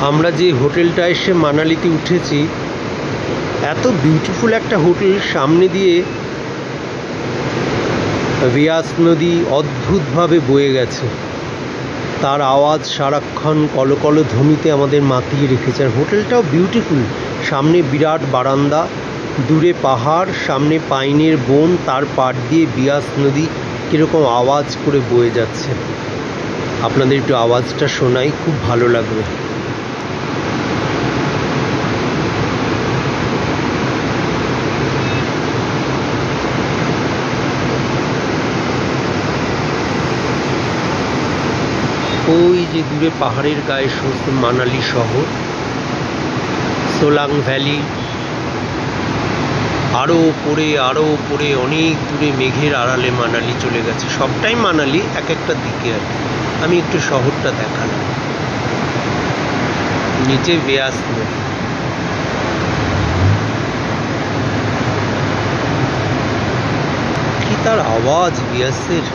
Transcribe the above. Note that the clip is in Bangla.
আমরা যে হোটেলটা এসে মানালিতে উঠেছি, এত বিউটিফুল একটা হোটেল, সামনে দিয়ে বিয়াস নদী অদ্ভুতভাবে বয়ে গেছে, তার আওয়াজ সারাক্ষণ কলকল ধ্বনিতে আমাদের মাতিয়ে রেখেছে। আর হোটেলটাও বিউটিফুল, সামনে বিরাট বারান্দা, দূরে পাহাড়, সামনে পাইনের বন, তার পাড় দিয়ে বিয়াস নদী কীরকম আওয়াজ করে বয়ে যাচ্ছে। আপনাদের একটু আওয়াজটা শোনাই, খুব ভালো লাগবে। ওই যে দূরে পাহাড়ের গায়ে সমস্ত মানালি শহর, সোলাং ভ্যালি, আরও ওপরে অনেক দূরে মেঘের আড়ালে মানালি চলে গেছে। সবটাই মানালি, এক একটা দিকে আর কি। আমি একটু শহরটা দেখালাম। নিচে বিয়াস নদী, কি তার আওয়াজ বিয়াসের!